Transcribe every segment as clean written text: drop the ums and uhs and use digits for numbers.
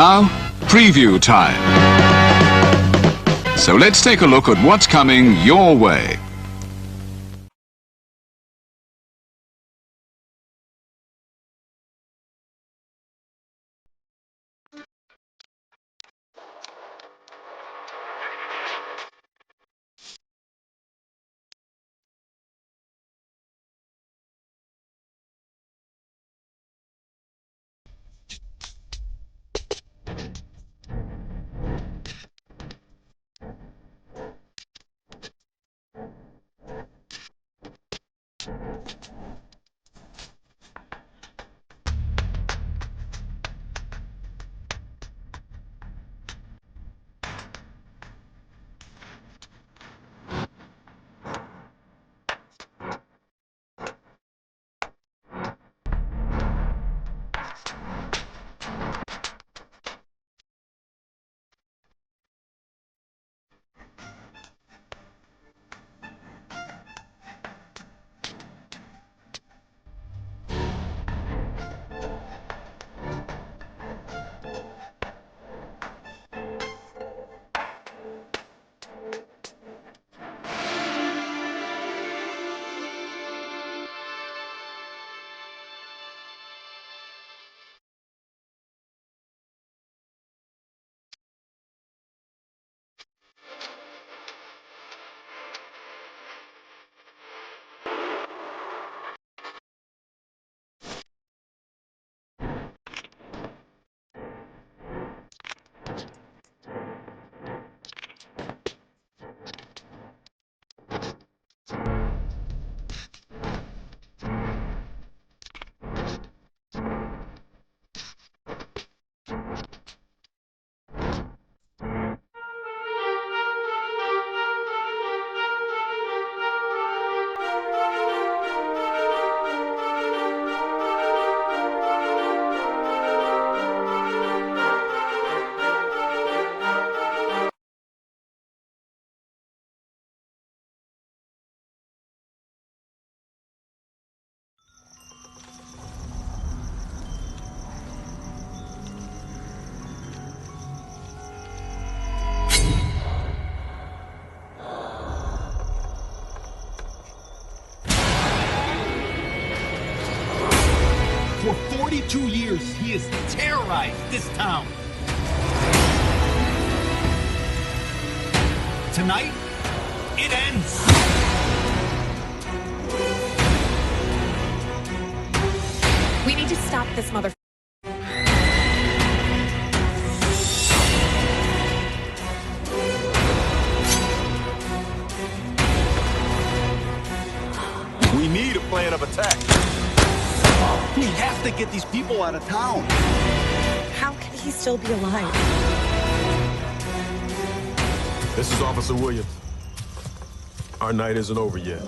Now, preview time. So let's take a look at what's coming your way. For 42 years, he has terrorized this town. Tonight, it ends. We need to stop this mother... We need a plan of attack. We have to get these people out of town. How can he still be alive? This is Officer Williams. Our night isn't over yet.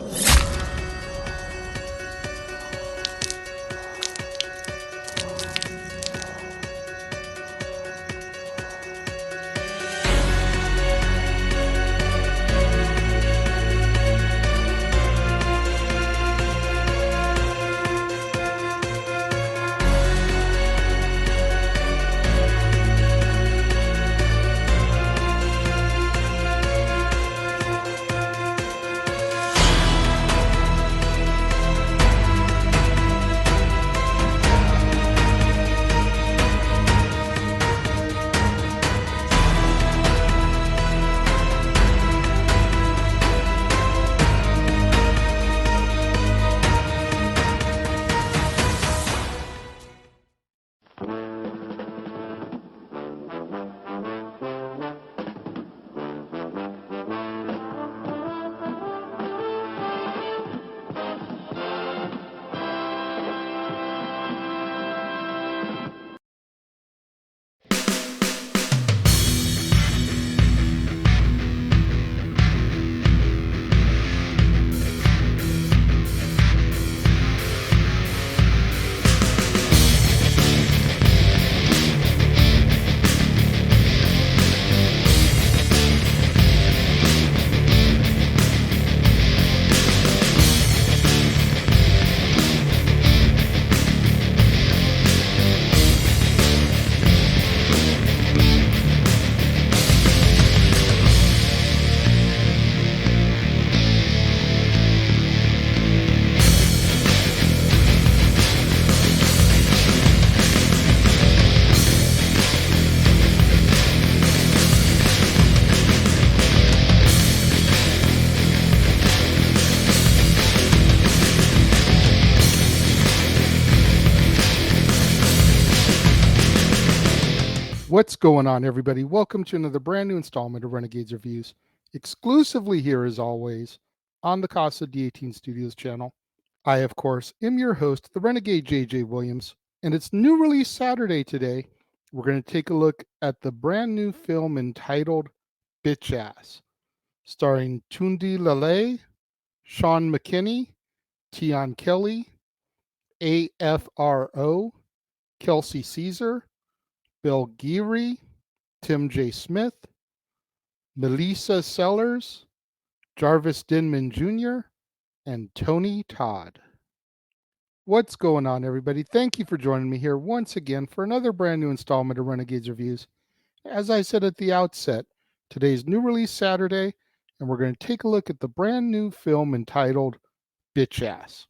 What's going on, everybody? Welcome to another brand new installment of Renegades Reviews, exclusively here as always on the Casa D18 Studios channel. I, of course, am your host, the Renegade JJ Williams, and it's new release Saturday today. We're going to take a look at the brand new film entitled Bitch Ass, starring Tundi Lale, Sean McKinney, Tian Kelly, AFRO, Kelsey Caesar, Bill Geary, Tim J. Smith, Melissa Sellers, Jarvis Denman Jr., and Tony Todd. What's going on, everybody? Thank you for joining me here once again for another brand new installment of Renegades Reviews. As I said at the outset, today's new release Saturday, and we're going to take a look at the brand new film entitled Bitch Ass.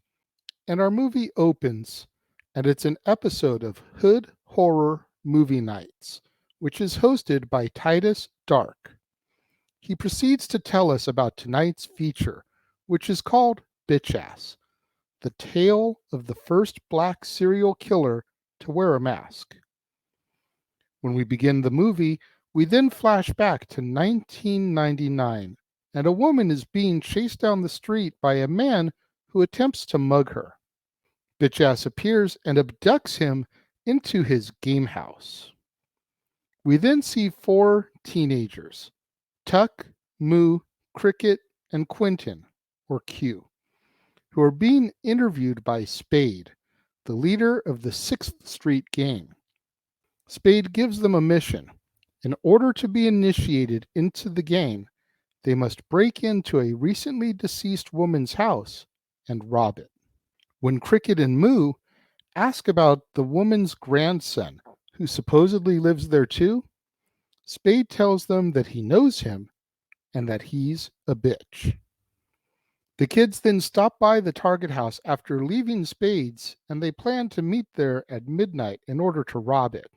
And our movie opens, and it's an episode of Hood Horror Movie Nights, which is hosted by Titus Dark. He proceeds to tell us about tonight's feature, which is called Bitch Ass, the tale of the first black serial killer to wear a mask. When we begin the movie, we then flash back to 1999, and a woman is being chased down the street by a man who attempts to mug her. Bitch Ass appears and abducts him into his game house. We then see 4 teenagers, Tuck, Moo, Cricket, and Quentin, or Q, who are being interviewed by Spade, the leader of the 6th Street gang. Spade gives them a mission. In order to be initiated into the gang, they must break into a recently deceased woman's house and rob it. When Cricket and Moo ask about the woman's grandson, who supposedly lives there too, Spade tells them that he knows him and that he's a bitch. The kids then stop by the Target house after leaving Spade's, and they plan to meet there at midnight in order to rob it.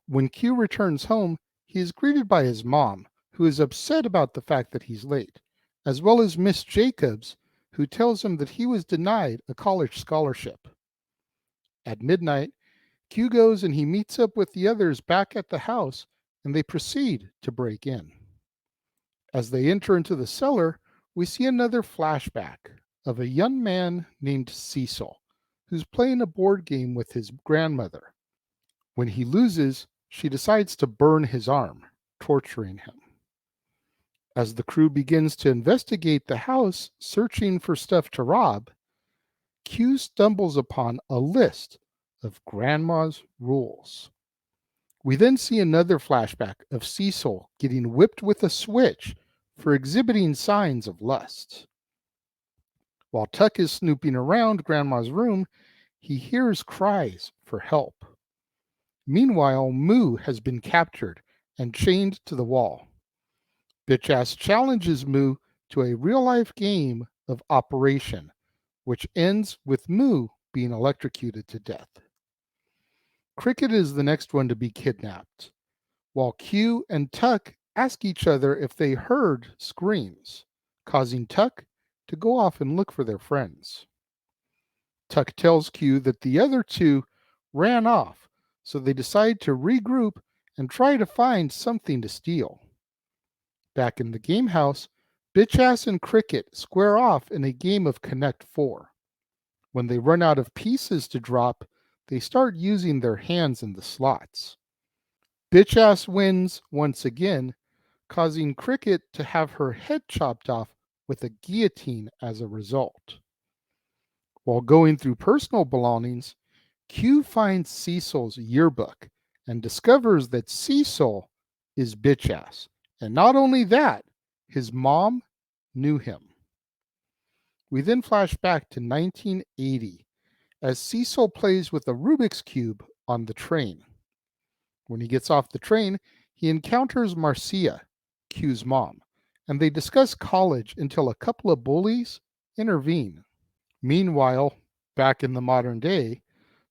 When Q returns home, he is greeted by his mom, who is upset about the fact that he's late, as well as Miss Jacobs, who tells him that he was denied a college scholarship. At midnight, Q goes and he meets up with the others back at the house, and they proceed to break in. As they enter into the cellar, we see another flashback of a young man named Cecil, who's playing a board game with his grandmother. When he loses, she decides to burn his arm, torturing him. As the crew begins to investigate the house, searching for stuff to rob, Q stumbles upon a list of Grandma's rules. We then see another flashback of Cecil getting whipped with a switch for exhibiting signs of lust. While Tuck is snooping around Grandma's room, he hears cries for help. Meanwhile, Moo has been captured and chained to the wall. Bitch Ass challenges Moo to a real-life game of Operation, which ends with Moo being electrocuted to death. Cricket is the next one to be kidnapped, while Q and Tuck ask each other if they heard screams, causing Tuck to go off and look for their friends. Tuck tells Q that the other two ran off, so they decide to regroup and try to find something to steal. Back in the game house, Bitch Ass and Cricket square off in a game of Connect 4. When they run out of pieces to drop, they start using their hands in the slots. Bitch Ass wins once again, causing Cricket to have her head chopped off with a guillotine as a result. While going through personal belongings, Q finds Cecil's yearbook and discovers that Cecil is Bitch Ass. And not only that, his mom knew him. We then flash back to 1980 as Cecil plays with a Rubik's Cube on the train. When he gets off the train, he encounters Marcia, Q's mom, and they discuss college until a couple of bullies intervene. Meanwhile, back in the modern day,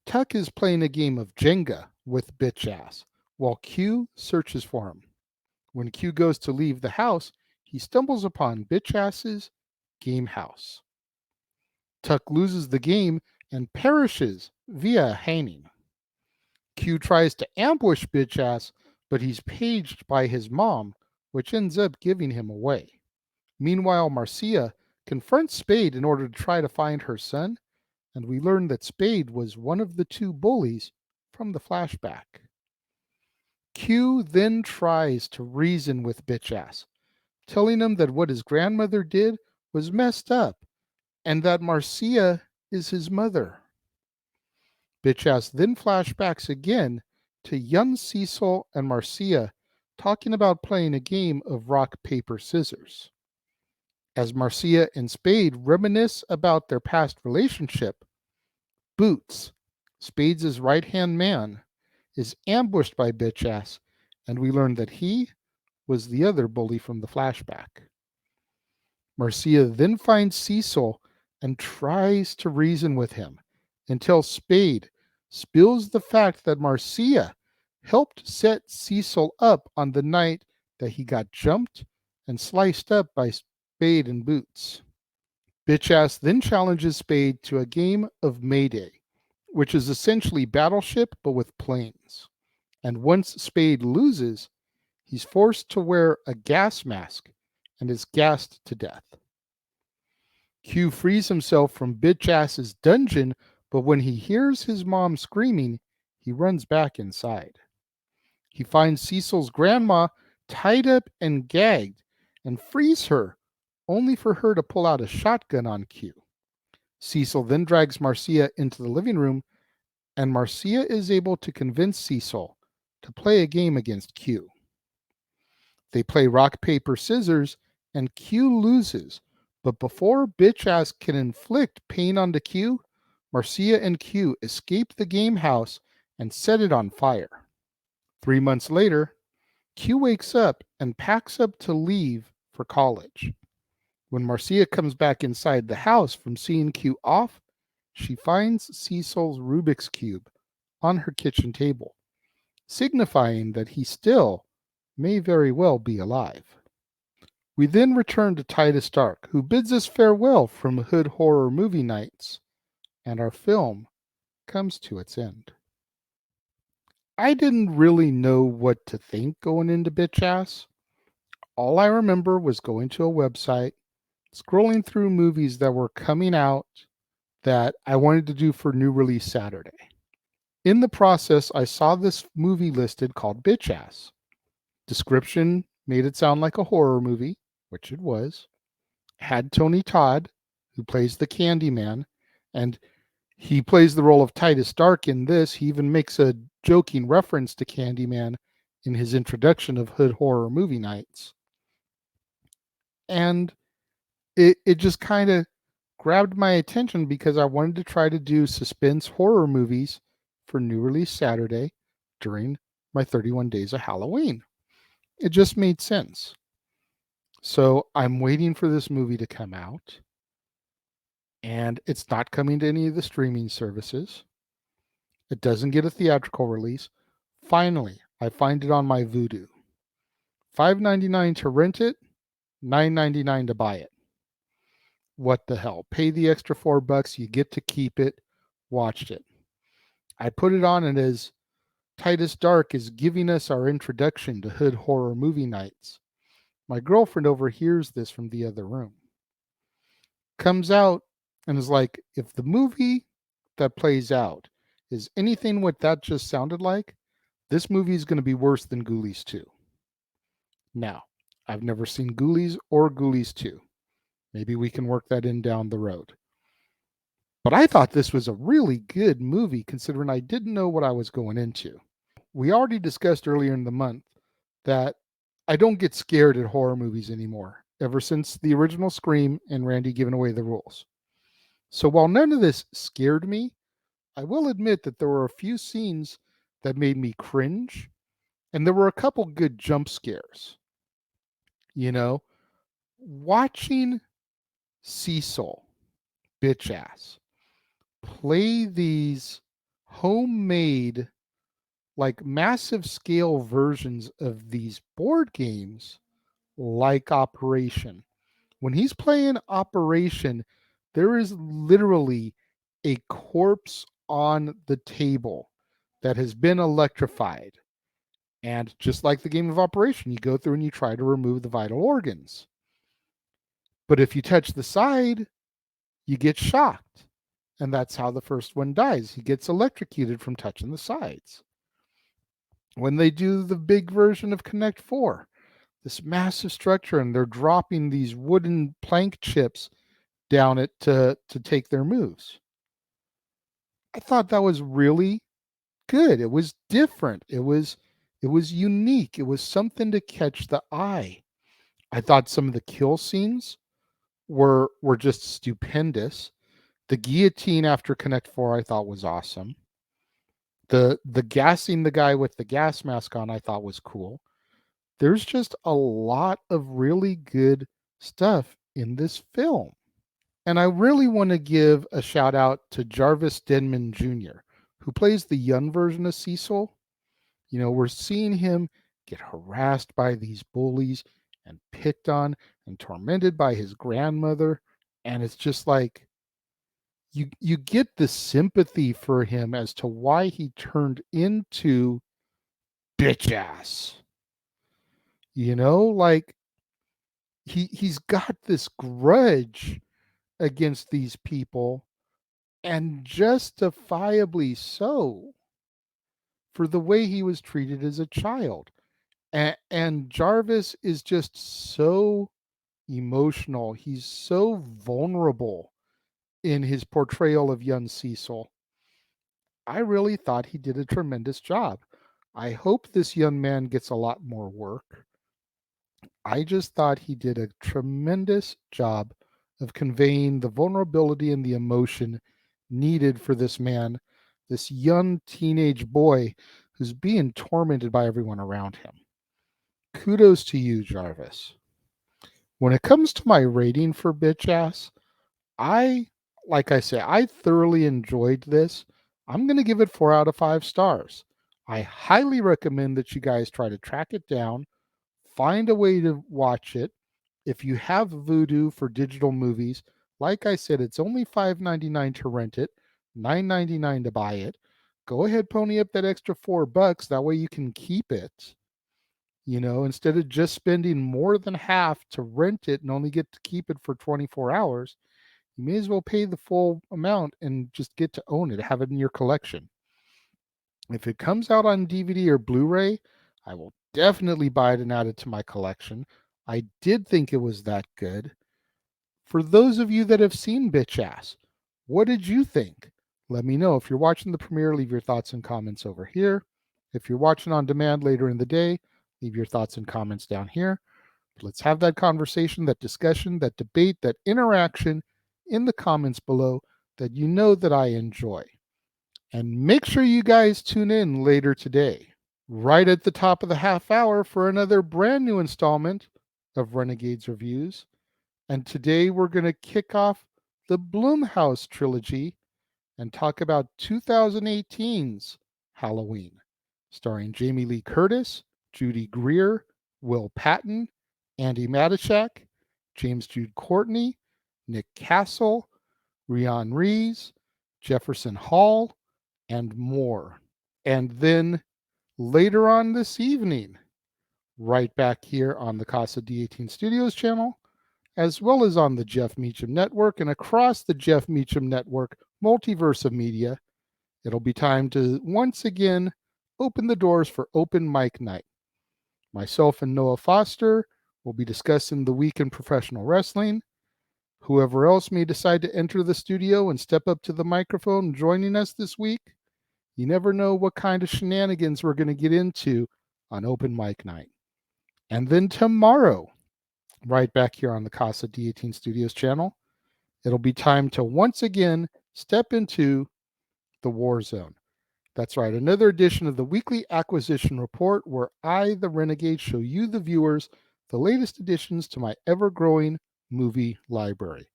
Tuck is playing a game of Jenga with Bitch Ass, while Q searches for him. When Q goes to leave the house, he stumbles upon Bitch Ass's game house. Tuck loses the game and perishes via a hanging. Q tries to ambush Bitch Ass, but he's paged by his mom, which ends up giving him away. Meanwhile, Marcia confronts Spade in order to try to find her son, and we learn that Spade was one of the two bullies from the flashback. Q then tries to reason with Bitchass, telling him that what his grandmother did was messed up and that Marcia is his mother. Bitchass then flashbacks again to young Cecil and Marcia talking about playing a game of rock, paper, scissors. As Marcia and Spade reminisce about their past relationship, Boots, Spade's right-hand man, is ambushed by Bitchass, and we learn that he was the other bully from the flashback. Marcia then finds Cecil and tries to reason with him until Spade spills the fact that Marcia helped set Cecil up on the night that he got jumped and sliced up by Spade and Boots. Bitchass then challenges Spade to a game of Mayday, which is essentially Battleship but with planes. And once Spade loses, he's forced to wear a gas mask and is gassed to death. Q frees himself from Bitchass's dungeon, but when he hears his mom screaming, he runs back inside. He finds Cecil's grandma tied up and gagged and frees her, only for her to pull out a shotgun on Q. Cecil then drags Marcia into the living room, and Marcia is able to convince Cecil to play a game against Q. They play rock, paper, scissors, and Q loses. But before Bitchass can inflict pain onto Q, Marcia and Q escape the game house and set it on fire. 3 months later, Q wakes up and packs up to leave for college. When Marcia comes back inside the house from seeing Q off, she finds Cecil's Rubik's Cube on her kitchen table, signifying that he still may very well be alive. We then return to Titus Stark, who bids us farewell from Hood Horror Movie Nights, and our film comes to its end. I didn't really know what to think going into Bitchass. All I remember was going to a website, scrolling through movies that were coming out that I wanted to do for New Release Saturday. In the process, I saw this movie listed called Bitchass. Description made it sound like a horror movie, which it was. Had Tony Todd, who plays the Candyman, and he plays the role of Titus Stark in this. He even makes a joking reference to Candyman in his introduction of Hood Horror Movie Nights. And it just kind of grabbed my attention because I wanted to try to do suspense horror movies for New Release Saturday during my 31 days of Halloween. It just made sense. So I'm waiting for this movie to come out, and it's not coming to any of the streaming services. It doesn't get a theatrical release. Finally, I find it on my Vudu. $5.99 to rent it, $9.99 to buy it. What the hell? Pay the extra $4, you get to keep it. Watched it. I put it on, and as Titus Dark is giving us our introduction to Hood Horror Movie Nights, my girlfriend overhears this from the other room. Comes out and is like, if the movie that plays out is anything what that just sounded like, this movie is going to be worse than Ghoulies 2. Now, I've never seen Ghoulies or Ghoulies 2. Maybe we can work that in down the road. But I thought this was a really good movie considering I didn't know what I was going into. We already discussed earlier in the month that I don't get scared at horror movies anymore, ever since the original Scream and Randy giving away the rules. So while none of this scared me, I will admit that there were a few scenes that made me cringe, and there were a couple good jump scares. You know, watching Cecil, Bitchass, play these homemade, like massive scale versions of these board games like Operation. When he's playing Operation, there is literally a corpse on the table that has been electrified. And just like the game of Operation, you go through and you try to remove the vital organs. But if you touch the side, you get shocked. And that's how the first one dies. He gets electrocuted from touching the sides. When they do the big version of Connect 4, this massive structure, and they're dropping these wooden plank chips down it to take their moves. I thought that was really good. It was different. It was unique. It was something to catch the eye. I thought some of the kill scenes were just stupendous. The guillotine after Connect 4 I thought was awesome. The gassing the guy with the gas mask on I thought was cool. There's just a lot of really good stuff in this film. And I really want to give a shout out to Jarvis Denman Jr., who plays the young version of Cecil. You know, we're seeing him get harassed by these bullies and picked on and tormented by his grandmother. And it's just like you get the sympathy for him as to why he turned into bitch ass. You know, like he's got this grudge against these people, and justifiably so, for the way he was treated as a child. And Jarvis is just so emotional. He's so vulnerable in his portrayal of young Cecil. I really thought he did a tremendous job. I hope this young man gets a lot more work. I just thought he did a tremendous job of conveying the vulnerability and the emotion needed for this man, this young teenage boy who's being tormented by everyone around him. Kudos to you, Jarvis. When it comes to my rating for Bitch Ass, like I say, I thoroughly enjoyed this. I'm going to give it 4 out of 5 stars. I highly recommend that you guys try to track it down, find a way to watch it. If you have Vudu for digital movies, like I said, it's only $5.99 to rent it, $9.99 to buy it. Go ahead, pony up that extra $4. That way you can keep it. You know, instead of just spending more than half to rent it and only get to keep it for 24 hours, you may as well pay the full amount and just get to own it, have it in your collection. If it comes out on DVD or Blu-ray, I will definitely buy it and add it to my collection. I did think it was that good. For those of you that have seen Bitch Ass, what did you think? Let me know. If you're watching the premiere, leave your thoughts and comments over here. If you're watching on demand later in the day, leave your thoughts and comments down here. Let's have that conversation, that discussion, that debate, that interaction in the comments below that you know that I enjoy. And make sure you guys tune in later today, right at the top of the half hour, for another brand new installment of Renegades Reviews. And today we're going to kick off the Blumhouse trilogy and talk about 2018's Halloween, starring Jamie Lee Curtis, Judy Greer, Will Patton, Andy Matichak, James Jude Courtney, Nick Castle, Rhian Rees, Jefferson Hall, and more. And then later on this evening, right back here on the Casa D18 Studios channel, as well as on the Jeff Meacham Network and across the Jeff Meacham Network multiverse of media, it'll be time to once again open the doors for Open Mic Night. Myself and Noah Foster will be discussing the week in professional wrestling. Whoever else may decide to enter the studio and step up to the microphone joining us this week, you never know what kind of shenanigans we're going to get into on Open Mic Night. And then tomorrow, right back here on the Casa D18 Studios channel, it'll be time to once again step into the War Zone. That's right, another edition of the Weekly Acquisition Report, where I, the Renegade, show you, the viewers, the latest additions to my ever-growing movie library.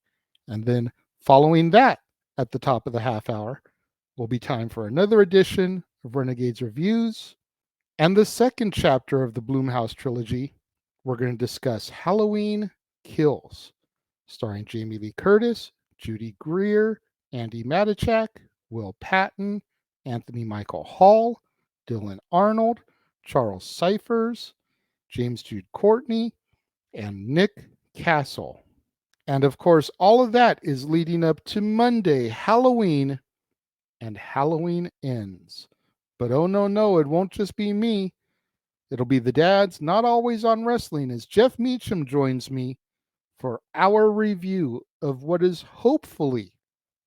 And then following that, at the top of the half hour, will be time for another edition of Renegades Reviews. And the second chapter of the Blumhouse trilogy, we're going to discuss Halloween Kills, starring Jamie Lee Curtis, Judy Greer, Andy Matichak, Will Patton, Anthony Michael Hall, Dylan Arnold, Charles Cyphers, James Jude Courtney, and Nick Castle. And of course, all of that is leading up to Monday, Halloween, and Halloween Ends. But oh no, it won't just be me. It'll be the dads, not always on wrestling, as Jeff Meacham joins me for our review of what is hopefully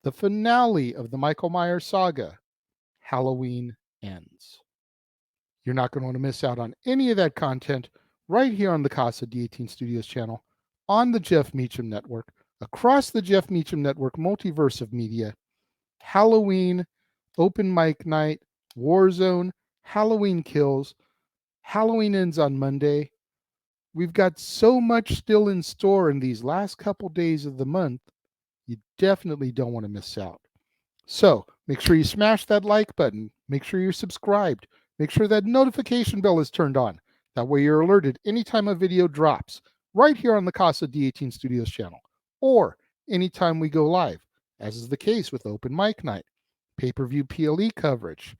the finale of the Michael Myers saga, Halloween Ends. You're not going to want to miss out on any of that content right here on the Casa D18 Studios channel, on the Jeff Meacham Network, across the Jeff Meacham Network multiverse of media, Halloween, Open Mic Night, Warzone, Halloween Kills, Halloween Ends on Monday. We've got so much still in store in these last couple days of the month. You definitely don't want to miss out. So make sure you smash that like button. Make sure you're subscribed. Make sure that notification bell is turned on. That way you're alerted anytime a video drops right here on the Casa D18 Studios channel, or anytime we go live, as is the case with Open Mic Night, pay-per-view PLE coverage,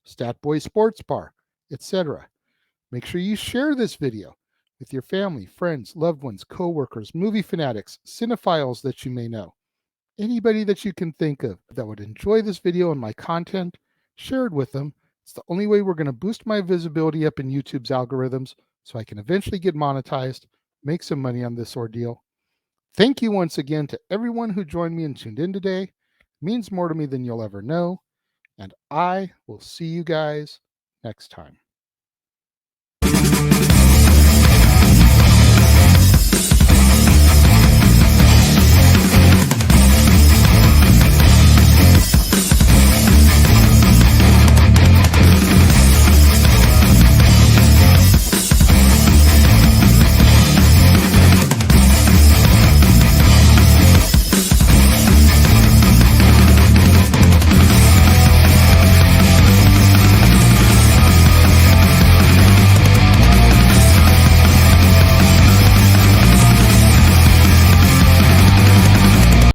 Stat Boy Sports Bar, etc. Make sure you share this video with your family, friends, loved ones, coworkers, movie fanatics, cinephiles that you may know. Anybody that you can think of that would enjoy this video and my content, share it with them. It's the only way we're going to boost my visibility up in YouTube's algorithms so I can eventually get monetized, make some money on this ordeal. Thank you once again to everyone who joined me and tuned in today. It means more to me than you'll ever know. And I will see you guys next time.